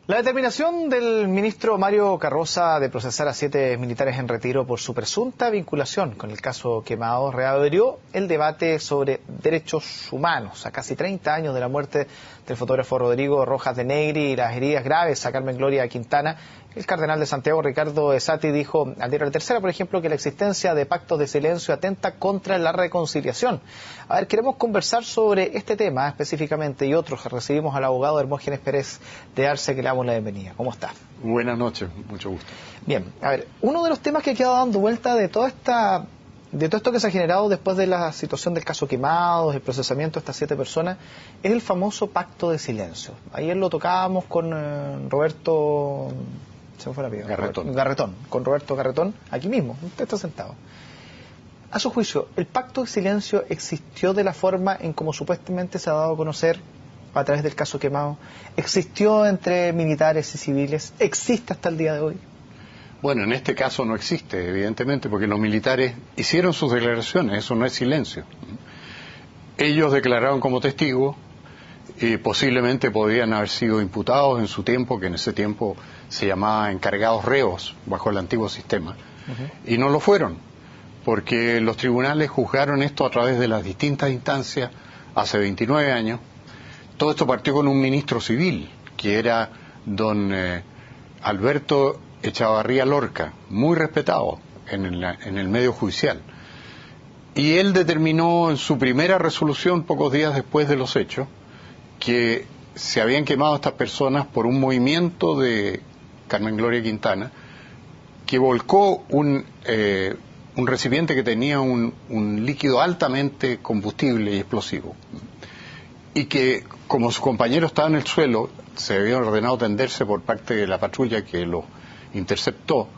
La determinación del ministro Mario Carroza de procesar a 7 militares en retiro por su presunta vinculación con el caso Quemados reabrió el debate sobre derechos humanos a casi 30 años de la muerte del fotógrafo Rodrigo Rojas de Negri y las heridas graves a Carmen Gloria Quintana. El cardenal de Santiago, Ricardo Esati, dijo al diario La Tercera, por ejemplo, que la existencia de pactos de silencio atenta contra la reconciliación. A ver, queremos conversar sobre este tema específicamente y otros. Recibimos al abogado Hermógenes Pérez de Arce, que le damos la bienvenida. ¿Cómo está? Buenas noches, mucho gusto. Bien, a ver, uno de los temas que ha quedado dando vuelta de todo esto que se ha generado después de la situación del caso Quemados, el procesamiento de estas 7 personas, es el famoso pacto de silencio. Ayer lo tocábamos con Roberto... Se me fue la vida. Garretón, con Roberto Garretón, aquí mismo, usted está sentado. A su juicio, ¿el pacto de silencio existió de la forma en como supuestamente se ha dado a conocer a través del caso Quemado? ¿Existió entre militares y civiles? ¿Existe hasta el día de hoy? Bueno, en este caso no existe, evidentemente, porque los militares hicieron sus declaraciones, eso no es silencio. Ellos declararon como testigos y posiblemente podrían haber sido imputados en su tiempo, que en ese tiempo se llamaba encargados reos bajo el antiguo sistema, y no lo fueron, porque los tribunales juzgaron esto a través de las distintas instancias hace 29 años. Todo esto partió con un ministro civil, que era don Alberto Echavarría Lorca, muy respetado en el medio judicial. Y él determinó en su primera resolución, pocos días después de los hechos, que se habían quemado estas personas por un movimiento de Carmen Gloria Quintana, que volcó un recipiente que tenía un líquido altamente combustible y explosivo. Y que, como su compañero estaba en el suelo, se había ordenado tenderse por parte de la patrulla que lo interceptó.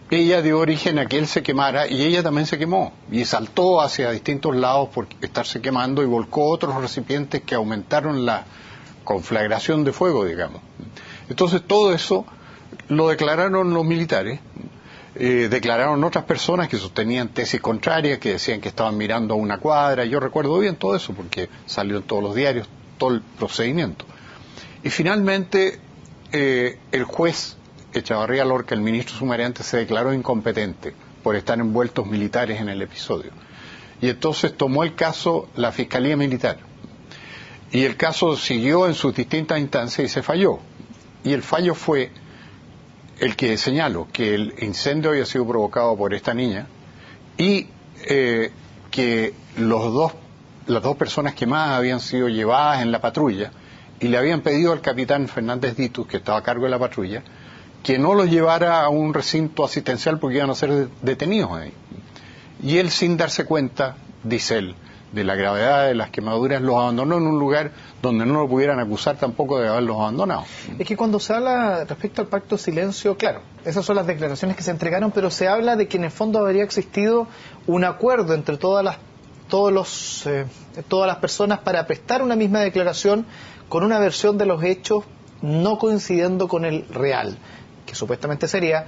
Ella dio origen a que él se quemara y ella también se quemó y saltó hacia distintos lados por estarse quemando y volcó otros recipientes que aumentaron la conflagración de fuego, digamos. Entonces todo eso lo declararon los militares, declararon otras personas que sostenían tesis contrarias, que decían que estaban mirando a una cuadra. Yo recuerdo bien todo eso porque salió en todos los diarios todo el procedimiento. Y finalmente el juez Echavarría Lorca, el ministro sumariante, se declaró incompetente por estar envueltos militares en el episodio. Y entonces tomó el caso la Fiscalía Militar. Y el caso siguió en sus distintas instancias y se falló. Y el fallo fue el que señaló que el incendio había sido provocado por esta niña y que las dos personas quemadas habían sido llevadas en la patrulla y le habían pedido al capitán Fernández Ditus, que estaba a cargo de la patrulla, que no los llevara a un recinto asistencial porque iban a ser detenidos ahí. Y él, sin darse cuenta, dice él, de la gravedad de las quemaduras, los abandonó en un lugar donde no lo pudieran acusar tampoco de haberlos abandonado. Es que cuando se habla respecto al pacto de silencio, claro, esas son las declaraciones que se entregaron, pero se habla de que en el fondo habría existido un acuerdo entre todas las personas para prestar una misma declaración con una versión de los hechos no coincidiendo con el real, que supuestamente sería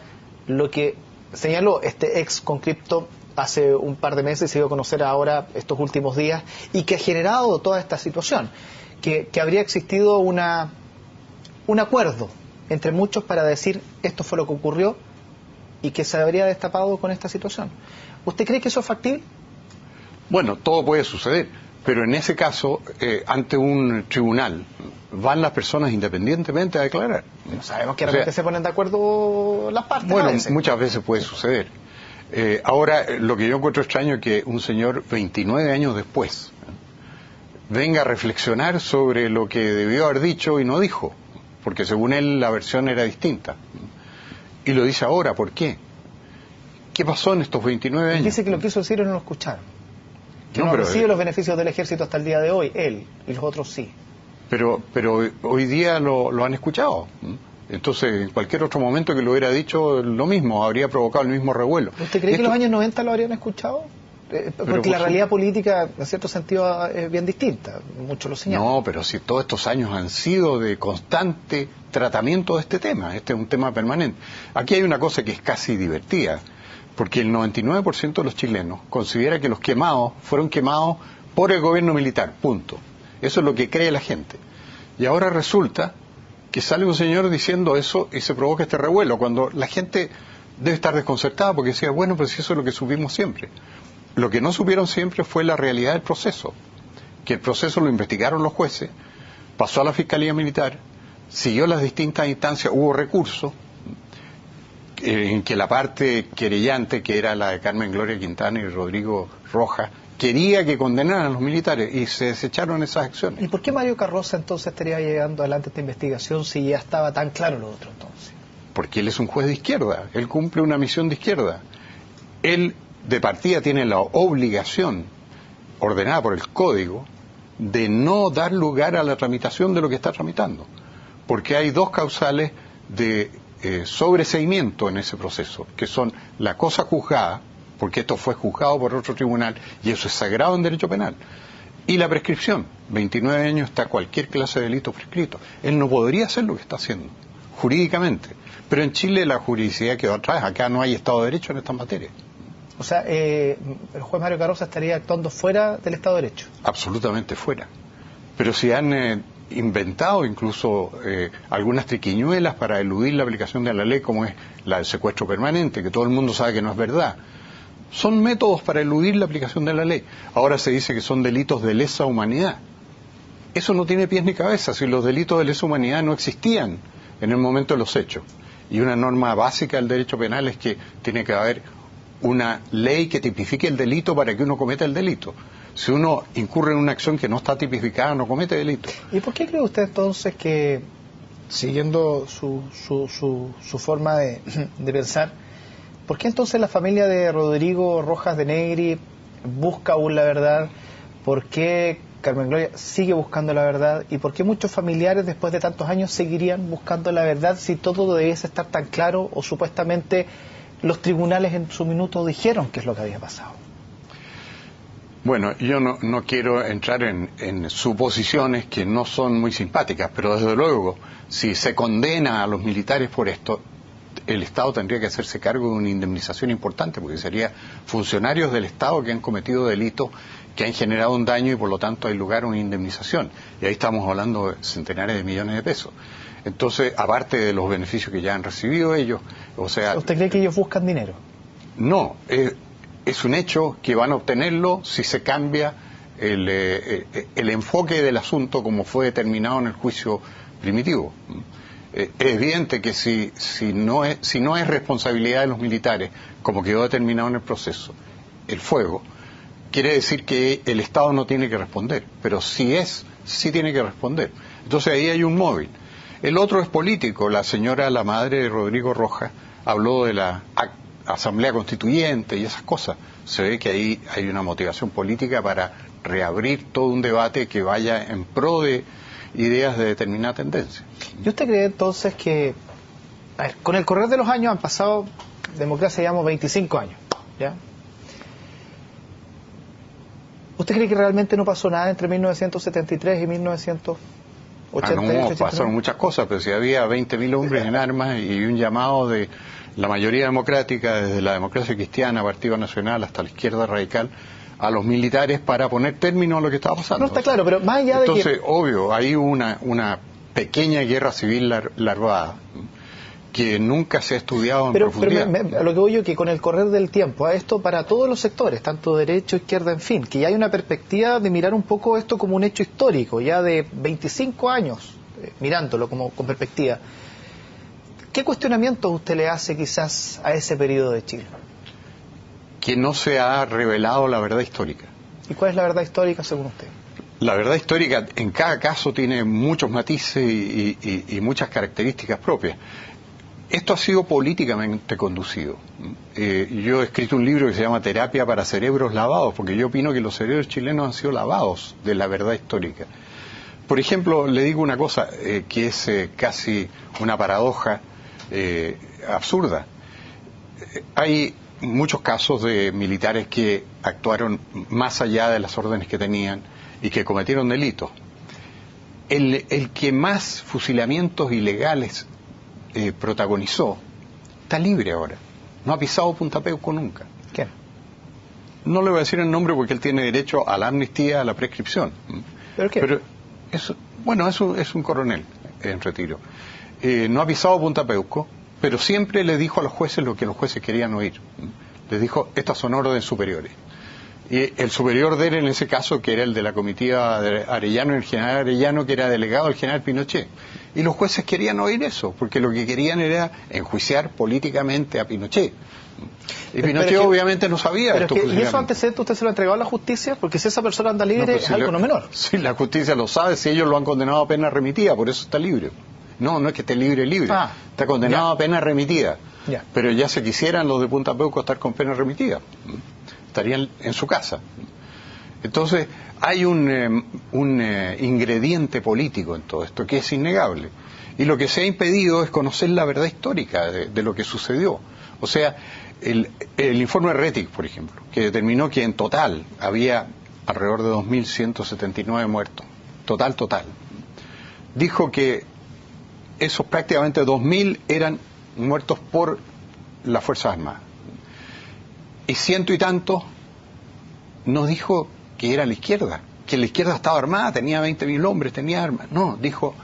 lo que señaló este ex conscripto hace un par de meses, se dio a conocer ahora estos últimos días, y que ha generado toda esta situación, que habría existido un acuerdo entre muchos para decir esto fue lo que ocurrió y que se habría destapado con esta situación. ¿Usted cree que eso es factible? Bueno, todo puede suceder, pero en ese caso, ante un tribunal, van las personas independientemente a declarar. No sabemos que realmente se ponen de acuerdo las partes. Bueno, muchas veces puede suceder. Ahora, lo que yo encuentro extraño es que un señor 29 años después venga a reflexionar sobre lo que debió haber dicho y no dijo, porque según él la versión era distinta. Y lo dice ahora, ¿por qué? ¿Qué pasó en estos 29 años? Él dice que lo quiso decir y no lo escucharon. Que no recibe los beneficios del ejército hasta el día de hoy, él, y los otros sí. Pero hoy día lo han escuchado. Entonces, en cualquier otro momento que lo hubiera dicho lo mismo, habría provocado el mismo revuelo. ¿Usted cree que en los años 90 lo habrían escuchado? Porque la realidad política, en cierto sentido, es bien distinta. Muchos lo señalan. No, pero si todos estos años han sido de constante tratamiento de este tema. Este es un tema permanente. Aquí hay una cosa que es casi divertida, porque el 99% de los chilenos considera que los quemados fueron quemados por el gobierno militar, punto. Eso es lo que cree la gente. Y ahora resulta que sale un señor diciendo eso y se provoca este revuelo, cuando la gente debe estar desconcertada porque decía, bueno, pues eso es lo que supimos siempre. Lo que no supieron siempre fue la realidad del proceso, que el proceso lo investigaron los jueces, pasó a la Fiscalía Militar, siguió las distintas instancias, hubo recursos, en que la parte querellante, que era la de Carmen Gloria Quintana y Rodrigo Rojas, quería que condenaran a los militares y se desecharon esas acciones. ¿Y por qué Mario Carroza entonces estaría llevando adelante esta investigación si ya estaba tan claro lo otro entonces? Porque él es un juez de izquierda, él cumple una misión de izquierda. Él de partida tiene la obligación, ordenada por el Código, de no dar lugar a la tramitación de lo que está tramitando, porque hay dos causales de sobreseimiento en ese proceso, que son la cosa juzgada, porque esto fue juzgado por otro tribunal y eso es sagrado en derecho penal, y la prescripción. 29 años está cualquier clase de delito prescrito. Él no podría hacer lo que está haciendo, jurídicamente. Pero en Chile la juridicidad quedó atrás, acá no hay Estado de Derecho en estas materias. O sea, el juez Mario Carroza estaría actuando fuera del Estado de Derecho. Absolutamente fuera. Pero si han inventado incluso algunas triquiñuelas para eludir la aplicación de la ley, como es la del secuestro permanente, que todo el mundo sabe que no es verdad. Son métodos para eludir la aplicación de la ley. Ahora se dice que son delitos de lesa humanidad. Eso no tiene pies ni cabeza, si los delitos de lesa humanidad no existían en el momento de los hechos. Y una norma básica del derecho penal es que tiene que haber una ley que tipifique el delito para que uno cometa el delito. Si uno incurre en una acción que no está tipificada, no comete delito. ¿Y por qué cree usted entonces que, siguiendo su forma de pensar, por qué entonces la familia de Rodrigo Rojas de Negri busca aún la verdad? ¿Por qué Carmen Gloria sigue buscando la verdad? ¿Y por qué muchos familiares después de tantos años seguirían buscando la verdad si todo debiese estar tan claro o supuestamente los tribunales en su minuto dijeron qué es lo que había pasado? Bueno, yo no quiero entrar en suposiciones que no son muy simpáticas, pero desde luego, si se condena a los militares por esto, el Estado tendría que hacerse cargo de una indemnización importante, porque serían funcionarios del Estado que han cometido delitos, que han generado un daño y por lo tanto hay lugar a una indemnización. Y ahí estamos hablando de centenares de millones de pesos. Entonces, aparte de los beneficios que ya han recibido ellos, o sea... ¿Usted cree que ellos buscan dinero? No, es un hecho que van a obtenerlo si se cambia el enfoque del asunto como fue determinado en el juicio primitivo. Es evidente que si no es responsabilidad de los militares, como quedó determinado en el proceso, el fuego, quiere decir que el Estado no tiene que responder, pero sí tiene que responder. Entonces ahí hay un móvil. El otro es político. La madre de Rodrigo Rojas, habló de la Asamblea Constituyente y esas cosas. Se ve que ahí hay una motivación política para reabrir todo un debate que vaya en pro de ideas de determinada tendencia. ¿Y usted cree entonces que, a ver, con el correr de los años han pasado, democracia llevamos 25 años, ¿ya? ¿Usted cree que realmente no pasó nada entre 1973 y 1980? No, pasaron muchas cosas, pero si había 20.000 hombres en armas y un llamado de la mayoría democrática, desde la democracia cristiana, Partido Nacional, hasta la izquierda radical, a los militares para poner término a lo que estaba pasando. No, está claro, pero más allá de entonces, obvio, hay una pequeña guerra civil larvada que nunca se ha estudiado en profundidad. Pero lo que voy yo que con el correr del tiempo, a esto para todos los sectores, tanto derecho, izquierda, en fin, que ya hay una perspectiva de mirar un poco esto como un hecho histórico, ya de 25 años, mirándolo como con perspectiva. ¿Qué cuestionamientos usted le hace quizás a ese periodo de Chile? Que no se ha revelado la verdad histórica. ¿Y cuál es la verdad histórica según usted? La verdad histórica en cada caso tiene muchos matices y muchas características propias. Esto ha sido políticamente conducido. Yo he escrito un libro que se llama Terapia para cerebros lavados, porque yo opino que los cerebros chilenos han sido lavados de la verdad histórica. Por ejemplo, le digo una cosa que es casi una paradoja absurda. Hay muchos casos de militares que actuaron más allá de las órdenes que tenían y que cometieron delitos. El que más fusilamientos ilegales protagonizó está libre ahora. No ha pisado Punta Peuco nunca. ¿Quién? No le voy a decir el nombre porque él tiene derecho a la amnistía, a la prescripción. ¿Pero qué? Pero es un coronel. en Retiro. No ha pisado Punta Peuco, pero siempre le dijo a los jueces lo que los jueces querían oír. Les dijo, estas son órdenes superiores. Y el superior de él en ese caso, que era el de la comitiva de Arellano, el general Arellano, que era delegado del general Pinochet. Y los jueces querían oír eso, porque lo que querían era enjuiciar políticamente a Pinochet. Y Pinochet obviamente no sabía esto. ¿Y esos antecedentes usted se lo ha entregado a la justicia? Porque si esa persona anda libre es algo no menor. Sí, la justicia lo sabe, si ellos lo han condenado a pena remitida, por eso está libre. No es que esté libre, está condenado a pena remitida. Pero ya se quisieran los de Punta Peuco estar con pena remitida. Estarían en su casa. Entonces, hay un ingrediente político en todo esto que es innegable. Y lo que se ha impedido es conocer la verdad histórica de lo que sucedió. O sea, el informe Rettig, por ejemplo, que determinó que en total había alrededor de 2.179 muertos. Total. Dijo que esos prácticamente 2.000 eran muertos por las Fuerzas Armadas. Y ciento y tantos no dijo que era la izquierda, que la izquierda estaba armada, tenía 20.000 hombres, tenía armas. No, dijo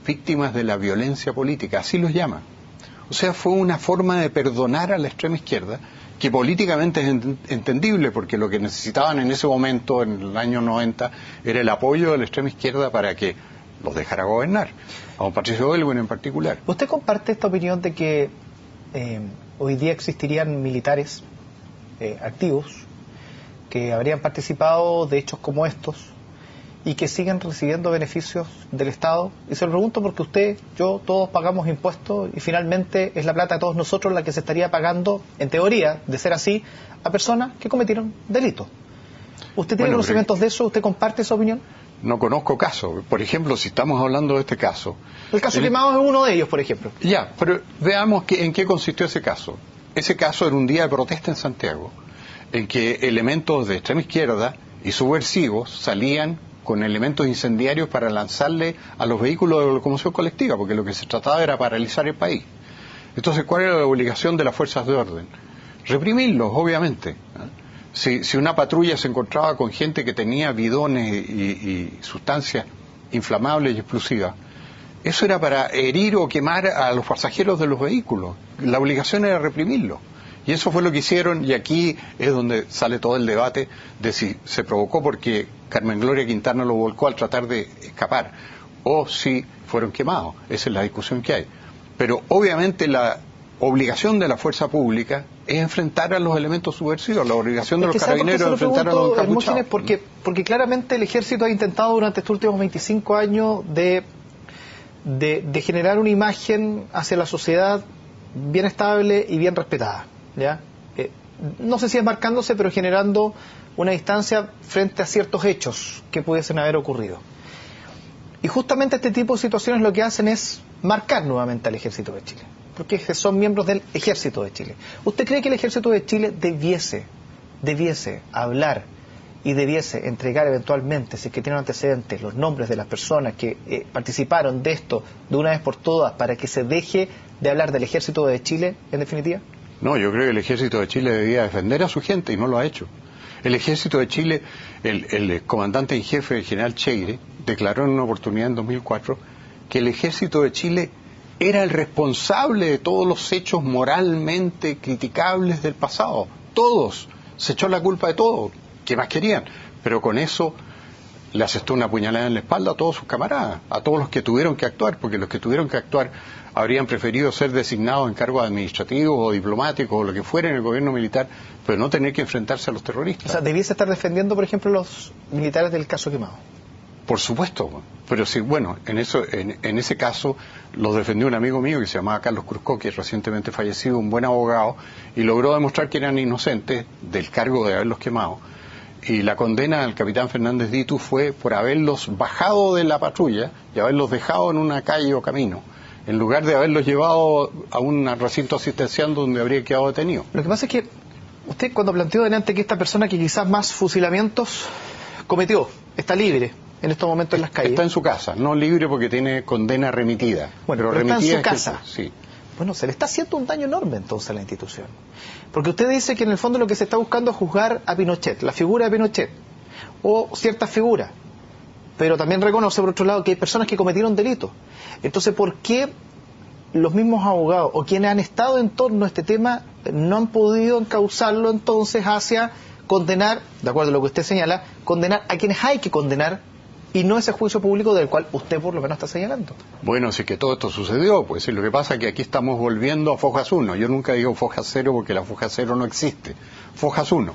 víctimas de la violencia política, así los llama. O sea, fue una forma de perdonar a la extrema izquierda, que políticamente es entendible, porque lo que necesitaban en ese momento, en el año 90, era el apoyo de la extrema izquierda para que los dejara gobernar, a don Patricio Aylwin en particular. ¿Usted comparte esta opinión de que hoy día existirían militares activos que habrían participado de hechos como estos y que siguen recibiendo beneficios del Estado? Y se lo pregunto porque usted, yo, todos pagamos impuestos y finalmente es la plata de todos nosotros la que se estaría pagando, en teoría, de ser así, a personas que cometieron delitos. ¿Usted tiene conocimientos de eso? ¿Usted comparte esa opinión? No conozco casos. Por ejemplo, si estamos hablando de este caso... El caso Quemados es uno de ellos, por ejemplo. Ya, pero veamos en qué consistió ese caso. Ese caso era un día de protesta en Santiago, en que elementos de extrema izquierda y subversivos salían con elementos incendiarios para lanzarle a los vehículos de locomoción colectiva, porque lo que se trataba era paralizar el país. Entonces, ¿cuál era la obligación de las fuerzas de orden? Reprimirlos, obviamente. Si una patrulla se encontraba con gente que tenía bidones y sustancias inflamables y explosivas, eso era para herir o quemar a los pasajeros de los vehículos. La obligación era reprimirlo. Y eso fue lo que hicieron, y aquí es donde sale todo el debate de si se provocó porque Carmen Gloria Quintana lo volcó al tratar de escapar, o si fueron quemados. Esa es la discusión que hay. Pero obviamente la obligación de la fuerza pública es enfrentar a los elementos subversivos, la obligación de los carabineros es enfrentar a los encapuchados. Porque claramente el ejército ha intentado durante estos últimos 25 años de generar una imagen hacia la sociedad bien estable y bien respetada, ¿ya? No sé si es marcándose, pero generando una distancia frente a ciertos hechos que pudiesen haber ocurrido. Y justamente este tipo de situaciones lo que hacen es marcar nuevamente al Ejército de Chile, porque son miembros del Ejército de Chile. ¿Usted cree que el Ejército de Chile debiese hablar y debiese entregar eventualmente, si es que tienen antecedentes, los nombres de las personas que participaron de esto de una vez por todas, para que se deje de hablar del Ejército de Chile, en definitiva? No, yo creo que el Ejército de Chile debía defender a su gente y no lo ha hecho. El Ejército de Chile, el comandante en jefe, el general Cheire, declaró en una oportunidad en 2004 que el Ejército de Chile era el responsable de todos los hechos moralmente criticables del pasado. Todos. Se echó la culpa de todo. ¿Qué más querían? Pero con eso le asestó una puñalada en la espalda a todos sus camaradas, a todos los que tuvieron que actuar, porque los que tuvieron que actuar habrían preferido ser designados en cargos administrativos o diplomáticos o lo que fuera en el gobierno militar, pero no tener que enfrentarse a los terroristas. O sea, ¿debiese estar defendiendo, por ejemplo, los militares del caso Quemados? Por supuesto, pero sí, bueno, en ese caso los defendió un amigo mío que se llamaba Carlos Cruzco, que es recientemente fallecido, un buen abogado, y logró demostrar que eran inocentes del cargo de haberlos quemado. Y la condena al capitán Fernández Ditu fue por haberlos bajado de la patrulla y haberlos dejado en una calle o camino, en lugar de haberlos llevado a un recinto asistencial donde habría quedado detenido. Lo que pasa es que usted, cuando planteó delante que esta persona que quizás más fusilamientos cometió, está libre en estos momentos en las calles. Está en su casa, no libre porque tiene condena remitida. Bueno, pero remitida está en su casa. Sí. Bueno, se le está haciendo un daño enorme entonces a la institución. Porque usted dice que en el fondo lo que se está buscando es juzgar a Pinochet, la figura de Pinochet, o ciertas figuras. pero también reconoce, por otro lado, que hay personas que cometieron delitos. Entonces, ¿por qué los mismos abogados o quienes han estado en torno a este tema no han podido encauzarlo entonces hacia condenar, de acuerdo a lo que usted señala, condenar a quienes hay que condenar y no ese juicio público del cual usted por lo menos está señalando? Bueno, sí que todo esto sucedió, pues lo que pasa es que aquí estamos volviendo a Fojas 1. Yo nunca digo Fojas 0 porque la Fojas 0 no existe. Fojas 1.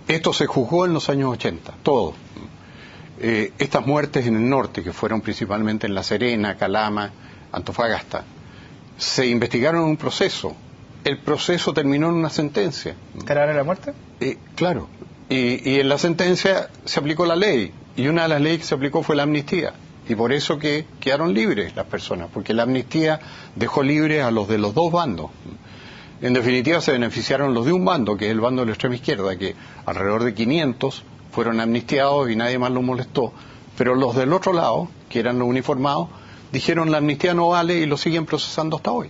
Esto se juzgó en los años 80, todo. Estas muertes en el norte, que fueron principalmente en La Serena, Calama, Antofagasta, se investigaron en un proceso. El proceso terminó en una sentencia. ¿Era la muerte? Claro. Y en la sentencia se aplicó la ley. Y una de las leyes que se aplicó fue la amnistía. Y por eso que quedaron libres las personas, porque la amnistía dejó libres a los de los dos bandos. En definitiva se beneficiaron los de un bando, que es el bando de la extrema izquierda, que alrededor de 500 fueron amnistiados y nadie más los molestó. Pero los del otro lado, que eran los uniformados, dijeron la amnistía no vale y lo siguen procesando hasta hoy.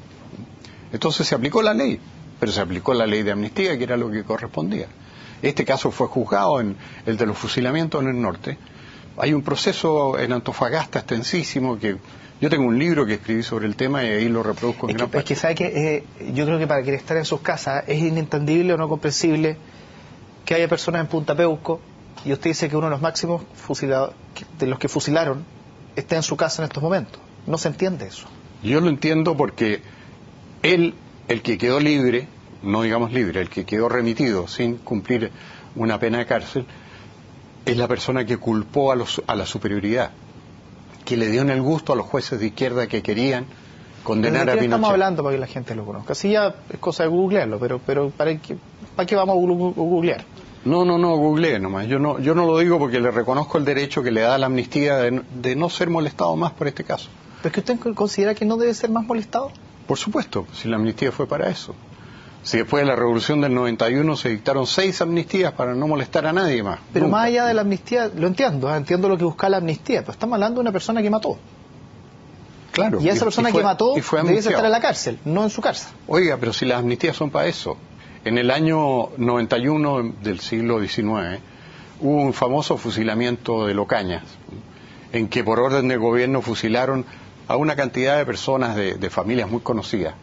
Entonces se aplicó la ley, pero se aplicó la ley de amnistía, que era lo que correspondía. Este caso fue juzgado en el de los fusilamientos en el norte. Hay un proceso en Antofagasta extensísimo, que yo tengo un libro que escribí sobre el tema y ahí lo reproduzco en gran parte. Es que sabe que yo creo que para quienes están en sus casas es inentendible o no comprensible que haya personas en Punta Peuco y usted dice que uno de los máximos fusilados, de los que fusilaron, esté en su casa en estos momentos. No se entiende eso. Yo lo entiendo porque él, el que quedó libre, no digamos libre, el que quedó remitido sin cumplir una pena de cárcel, es la persona que culpó a la superioridad, que le dio en el gusto a los jueces de izquierda que querían condenar a Pinochet. Estamos hablando para que la gente lo conozca. Así ya es cosa de googlearlo, pero ¿para qué vamos a googlear? No, googleé nomás. Yo no lo digo porque le reconozco el derecho que le da la amnistía de no ser molestado más por este caso. ¿Pero es que usted considera que no debe ser más molestado? Por supuesto, si la amnistía fue para eso. Si después de la revolución del 91 se dictaron 6 amnistías para no molestar a nadie más. Pero nunca. Más allá de la amnistía, lo entiendo, entiendo lo que busca la amnistía, pero estamos hablando de una persona que mató. Claro. Y esa persona que mató debiese estar en la cárcel, no en su casa. Oiga, pero si las amnistías son para eso. En el año 91 del siglo XIX hubo un famoso fusilamiento de Locañas, en que por orden del gobierno fusilaron a una cantidad de personas de familias muy conocidas,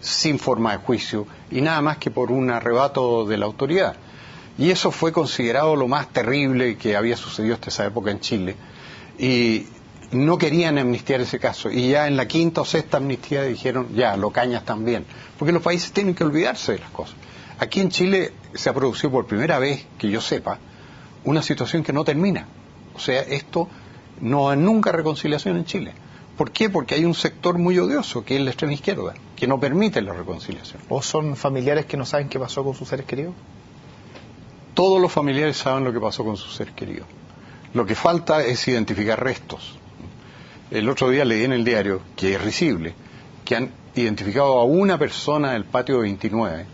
sin forma de juicio y nada más que por un arrebato de la autoridad. Y eso fue considerado lo más terrible que había sucedido hasta esa época en Chile. Y no querían amnistiar ese caso. Y ya en la 5ª o 6ª amnistía dijeron, ya, Locañas también. Porque los países tienen que olvidarse de las cosas. Aquí en Chile se ha producido por primera vez, que yo sepa, una situación que no termina. O sea, esto no hay nunca reconciliación en Chile. ¿Por qué? Porque hay un sector muy odioso, que es la extrema izquierda, que no permite la reconciliación. ¿O son familiares que no saben qué pasó con sus seres queridos? Todos los familiares saben lo que pasó con sus seres queridos. Lo que falta es identificar restos. El otro día leí en el diario, que es risible, que han identificado a una persona del patio 29,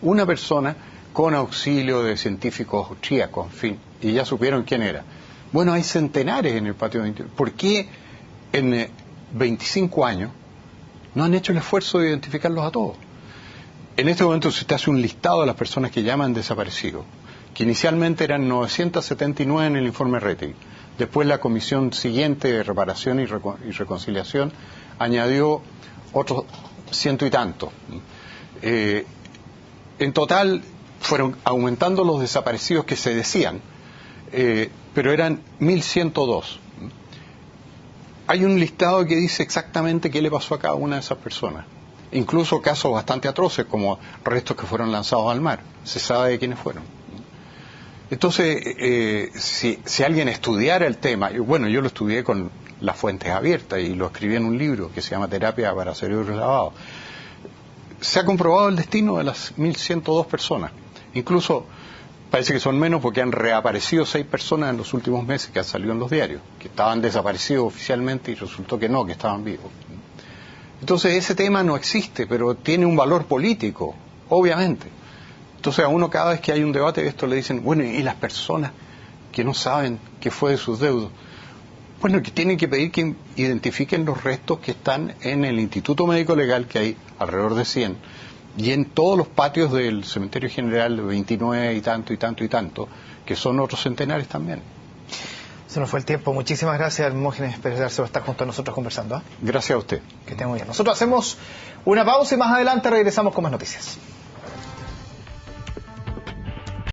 una persona con auxilio de científicos austríacos, en fin, y ya supieron quién era. Bueno, hay centenares en el patio 29. ¿Por qué en 25 años no han hecho el esfuerzo de identificarlos a todos? En este momento se te hace un listado de las personas que llaman desaparecidos, que inicialmente eran 979 en el informe Rettig. Después la comisión siguiente de reparación y reconciliación añadió otros 100 y tantos. En total fueron aumentando los desaparecidos que se decían, pero eran 1102. Hay un listado que dice exactamente qué le pasó a cada una de esas personas. Incluso casos bastante atroces, como restos que fueron lanzados al mar. Se sabe de quiénes fueron. Entonces, si alguien estudiara el tema, y bueno, yo lo estudié con las fuentes abiertas y lo escribí en un libro que se llama Terapia para Cerebros Lavados, se ha comprobado el destino de las 1102 personas. Incluso parece que son menos porque han reaparecido 6 personas en los últimos meses que han salido en los diarios, que estaban desaparecidos oficialmente y resultó que no, que estaban vivos. Entonces ese tema no existe, pero tiene un valor político, obviamente. Entonces a uno cada vez que hay un debate de esto le dicen, bueno, ¿y las personas que no saben qué fue de sus deudos? Bueno, que tienen que pedir que identifiquen los restos que están en el Instituto Médico Legal, que hay alrededor de 100, y en todos los patios del Cementerio General, 29 y tanto, que son otros centenares también. Se nos fue el tiempo. Muchísimas gracias, Hermógenes Pérez de Arce, por estar junto a nosotros conversando. Gracias a usted. Que esté muy bien. Nosotros hacemos una pausa y más adelante regresamos con más noticias.